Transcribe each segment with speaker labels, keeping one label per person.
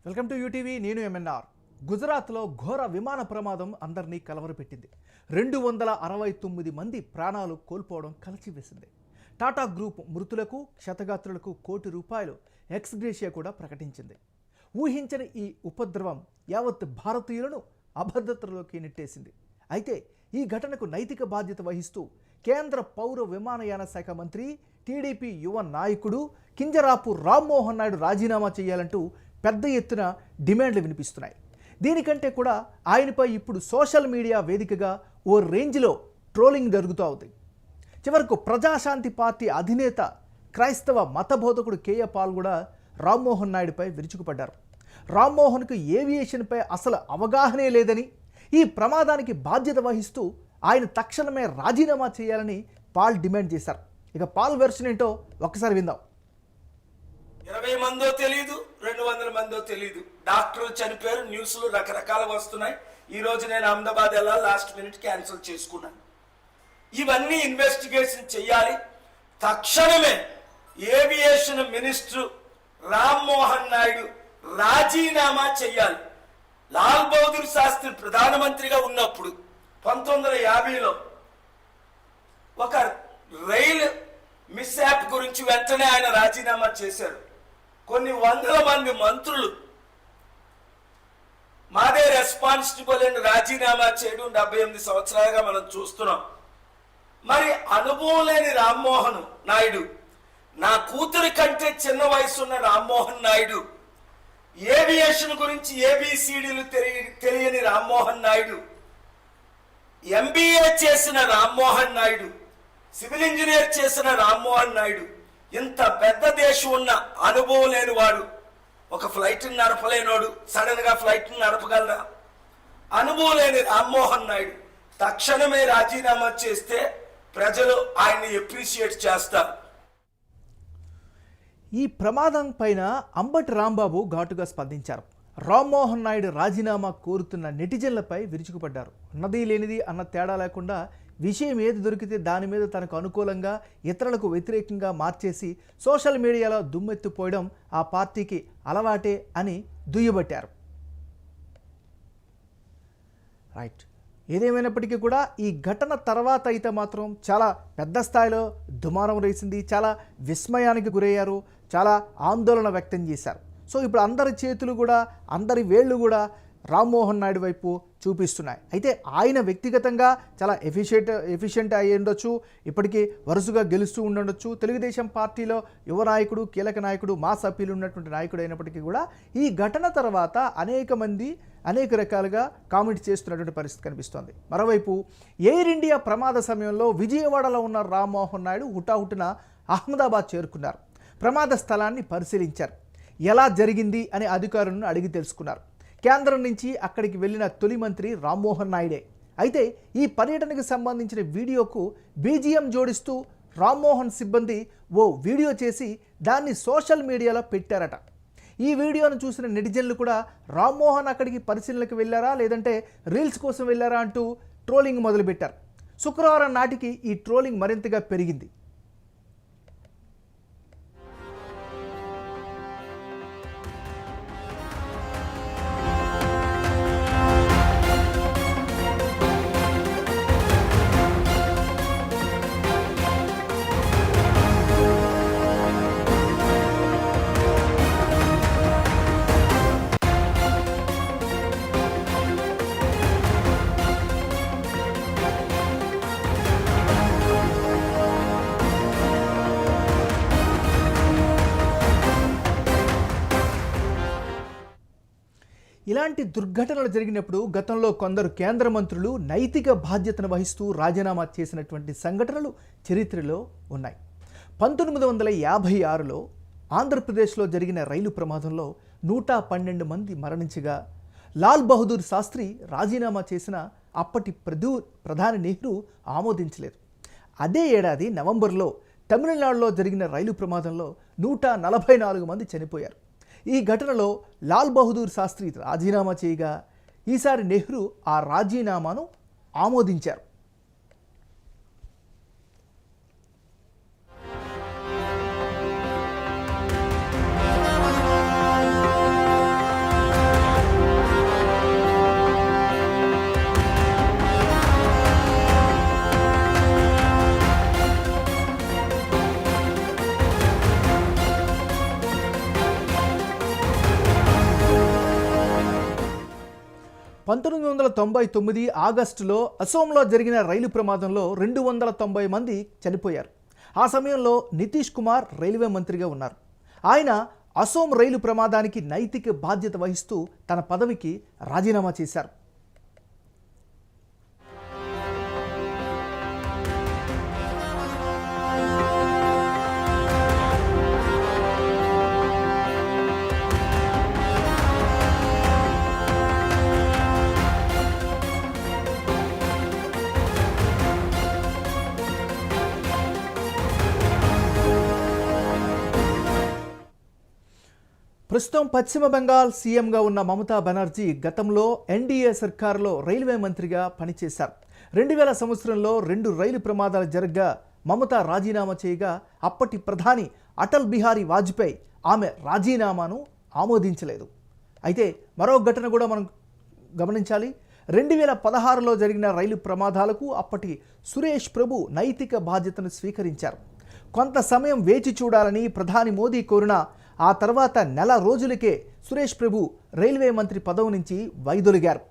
Speaker 1: Welcome to UTV. నేను MNR. గుజరాత్లో ఘోర విమాన ప్రమాదం అందరినీ కలవరపెట్టింది. 269 మంది ప్రాణాలు కోల్పోవడం కలిచివేసింది. టాటా గ్రూప్ మృతులకు క్షతగాత్రులకు ₹1 ఎక్స్గ్రేషియా కూడా ప్రకటించింది. ఊహించని ఈ ఉపద్రవం యావత్ భారతీయులను అభద్రతలోకి నెట్టేసింది. అయితే ఈ ఘటనకు నైతిక బాధ్యత వహిస్తూ కేంద్ర పౌర విమానయాన శాఖ మంత్రి, టీడీపీ యువ నాయకుడు కింజరాపు రామ్మోహన్ నాయుడు రాజీనామా చేయాలంటూ పెద్ద ఎత్తున డిమాండ్లు వినిపిస్తున్నాయి. దీనికంటే కూడా ఆయనపై ఇప్పుడు సోషల్ మీడియా వేదికగా ఓ రేంజ్లో ట్రోలింగ్ జరుగుతూ ఉంది. చివరకు ప్రజాశాంతి పార్టీ అధినేత క్రైస్తవ మతబోధకుడు కేఏ పాల్ కూడా రామ్మోహన్ నాయుడుపై విరుచుకుపడ్డారు. రామ్మోహన్కు ఏవియేషన్పై అసలు అవగాహనే లేదని, ఈ ప్రమాదానికి బాధ్యత వహిస్తూ ఆయన తక్షణమే రాజీనామా చేయాలని పాల్ డిమాండ్ చేశారు. ఇక పాల్ వెర్షన్ ఏంటో ఒక్కసారి విందాం.
Speaker 2: 20 మందో తెలియదు, 200 మందో తెలియదు. డాక్టర్లు చనిపోయారు, న్యూస్లు రకరకాలు వస్తున్నాయి. ఈ రోజు నేను అహ్మదాబాద్ వెళ్ళాలి, లాస్ట్ మినిట్ క్యాన్సిల్ చేసుకున్నాను. ఇవన్నీ ఇన్వెస్టిగేషన్ చేయాలి. తక్షణమే ఏవియేషన్ మినిస్టర్ రామ్మోహన్ నాయుడు రాజీనామా చేయాలి. లాల్ బహదూర్ శాస్త్రి ప్రధానమంత్రిగా ఉన్నప్పుడు 1950లో ఒక రైలు మిస్యాప్ గురించి వెంటనే ఆయన రాజీనామా చేశారు. కొన్ని వందల మంది మంత్రులు మాదే రెస్పాన్సిబుల్ అని రాజీనామా చేయడం 78 సంవత్సరాలుగా మనం చూస్తున్నాం. మరి అనుభవం లేని రామ్మోహన్ నాయుడు, నా కూతురి కంటే చిన్న వయసున్న రామ్మోహన్ నాయుడు, ఏవియేషన్ గురించి ఏబిసిడీలు తెలియని రామ్మోహన్ నాయుడు, ఎంబీఏ చేసిన రామ్మోహన్ నాయుడు, సివిల్ ఇంజనీర్ చేసిన రామ్మోహన్ నాయుడు, ఇంత పెద్ద దేశం ఉన్న అనుభవం లేని వాడు, ఒక ఫ్లైట్ నడపలేనోడు సడన్ గా ఫ్లైట్ నడపగలరా? అనుభవం లేని రామ్మోహన్ నాయుడు తక్షణమే రాజీనామా చేస్తే ప్రజలు ఆయన్ని అప్రిషియేట్ చేస్తారు.
Speaker 1: ఈ ప్రమాదం పైన అంబటి రాంబాబు ఘాటుగా స్పందించారు. రామ్మోహన్ నాయుడు రాజీనామా కోరుతున్న నెటిజన్లపై విరుచుకుపడ్డారు. ఉన్నది లేనిది అన్న తేడా లేకుండా విషయం ఏది దొరికితే దాని మీద తనకు అనుకూలంగా ఇతరులకు వ్యతిరేకంగా మార్చేసి సోషల్ మీడియాలో దుమ్మెత్తిపోయడం ఆ పార్టీకి అలవాటే అని దుయ్యబట్టారు. రైట్. ఏదేమైనప్పటికీ కూడా ఈ ఘటన తర్వాత అయితే మాత్రం చాలా పెద్ద స్థాయిలో దుమారం రేసింది. చాలా విస్మయానికి గురయ్యారు, చాలా ఆందోళన వ్యక్తం చేశారు. సో ఇప్పుడు అందరి చేతులు కూడా, అందరి వేళ్ళు కూడా రామ్మోహన్ నాయుడు వైపు చూపిస్తున్నాయి. అయితే ఆయన వ్యక్తిగతంగా చాలా ఎఫిషియెంట్ అయ్యి ఉండొచ్చు, ఇప్పటికీ వరుసగా గెలుస్తూ ఉండొచ్చు. తెలుగుదేశం పార్టీలో యువ నాయకుడు, కీలక నాయకుడు, మాస్ అప్పీల్ ఉన్నటువంటి నాయకుడు అయినప్పటికీ కూడా ఈ ఘటన తర్వాత అనేక మంది అనేక రకాలుగా కామెంట్స్ చేస్తున్నటువంటి పరిస్థితి కనిపిస్తోంది. మరోవైపు ఎయిర్ ఇండియా ప్రమాద సమయంలో విజయవాడలో ఉన్న రామ్మోహన్ నాయుడు హుటాహుటిన అహ్మదాబాద్ చేరుకున్నారు. ప్రమాద స్థలాన్ని పరిశీలించారు. ఎలా జరిగింది అని అధికారులను అడిగి తెలుసుకున్నారు. కేంద్రం నుంచి అక్కడికి వెళ్ళిన తొలి మంత్రి రామ్మోహన్ నాయుడే. అయితే ఈ పర్యటనకు సంబంధించిన వీడియోకు బీజిఎం జోడిస్తూ రామ్మోహన్ సిబ్బంది ఓ వీడియో చేసి దాన్ని సోషల్ మీడియాలో పెట్టారట. ఈ వీడియోను చూసిన నెటిజన్లు కూడా రామ్మోహన్ అక్కడికి పరిశీలనకు వెళ్ళారా లేదంటే రీల్స్ కోసం వెళ్ళారా అంటూ ట్రోలింగ్ మొదలుపెట్టారు. శుక్రవారం నాటికి ఈ ట్రోలింగ్ మరింతగా పెరిగింది. ఇలాంటి దుర్ఘటనలు జరిగినప్పుడు గతంలో కొందరు కేంద్ర మంత్రులు నైతిక బాధ్యతను వహిస్తూ రాజీనామా చేసినటువంటి సంఘటనలు చరిత్రలో ఉన్నాయి. 1956లో ఆంధ్రప్రదేశ్లో జరిగిన రైలు ప్రమాదంలో 112 మంది మరణించగా లాల్ బహదూర్ శాస్త్రి రాజీనామా చేసిన అప్పటి ప్రధాని నెహ్రూ ఆమోదించలేదు. అదే ఏడాది నవంబర్లో తమిళనాడులో జరిగిన రైలు ప్రమాదంలో 144 మంది చనిపోయారు. ఈ ఘటనలో లాల్ బహదూర్ శాస్త్రి రాజీనామా చేయగా ఈసారి నెహ్రూ ఆ రాజీనామాను ఆమోదించారు. 1999 ఆగస్టులో అసోంలో జరిగిన రైలు ప్రమాదంలో 290 మంది చనిపోయారు. ఆ సమయంలో నితీష్ కుమార్ రైల్వే మంత్రిగా ఉన్నారు. ఆయన అసోం రైలు ప్రమాదానికి నైతిక బాధ్యత వహిస్తూ తన పదవికి రాజీనామా చేశారు. ప్రస్తుతం పశ్చిమ బెంగాల్ సీఎంగా ఉన్న మమతా బెనర్జీ గతంలో ఎన్డీఏ సర్కారులో రైల్వే మంత్రిగా పనిచేశారు. 2000 సంవత్సరంలో 2 రైలు ప్రమాదాలు జరగ్గా మమత రాజీనామా చేయగా అప్పటి ప్రధాని అటల్ బిహారీ వాజ్పేయి ఆమె రాజీనామాను ఆమోదించలేదు. అయితే మరో ఘటన కూడా మనం గమనించాలి. 2016లో జరిగిన రైలు ప్రమాదాలకు అప్పటి సురేష్ ప్రభు నైతిక బాధ్యతను స్వీకరించారు. కొంత సమయం వేచి చూడాలని ప్రధాని మోదీ కోరినా ఆ తర్వాత నెల రోజులకే సురేష్ ప్రభు రైల్వే మంత్రి పదవి నుంచి వైదొలిగారు.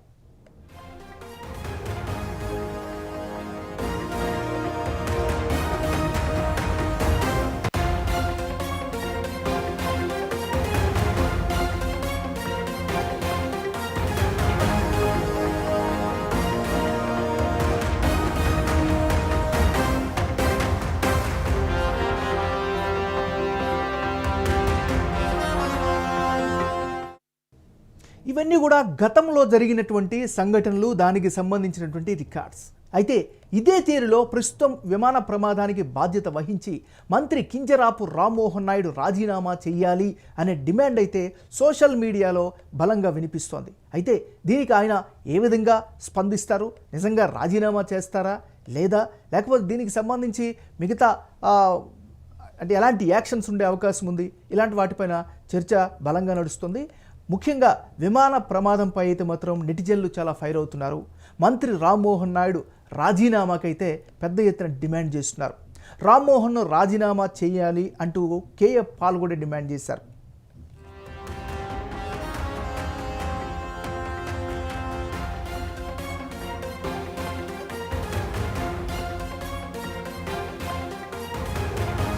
Speaker 1: ఇవన్నీ కూడా గతంలో జరిగినటువంటి సంఘటనలు, దానికి సంబంధించినటువంటి రికార్డ్స్. అయితే ఇదే తీరులో ప్రస్తుతం విమాన ప్రమాదానికి బాధ్యత వహించి మంత్రి కింజరాపు రామ్మోహన్ నాయుడు రాజీనామా చేయాలి అనే డిమాండ్ అయితే సోషల్ మీడియాలో బలంగా వినిపిస్తోంది. అయితే దీనికి ఆయన ఏ విధంగా స్పందిస్తారు? నిజంగా రాజీనామా చేస్తారా లేదా? లేకపోతే దీనికి సంబంధించి మిగతా అంటే ఎలాంటి యాక్షన్స్ ఉండే అవకాశం ఉంది? ఇలాంటి వాటిపైన చర్చ బలంగా నడుస్తుంది. ముఖ్యంగా విమాన ప్రమాదంపై అయితే మాత్రం నెటిజన్లు చాలా ఫైర్ అవుతున్నారు. మంత్రి రామ్మోహన్ నాయుడు రాజీనామాకైతే పెద్ద ఎత్తున డిమాండ్ చేస్తున్నారు. రామ్మోహన్ను రాజీనామా చేయాలి అంటూ కేఏ పాల్ కూడా డిమాండ్ చేశారు.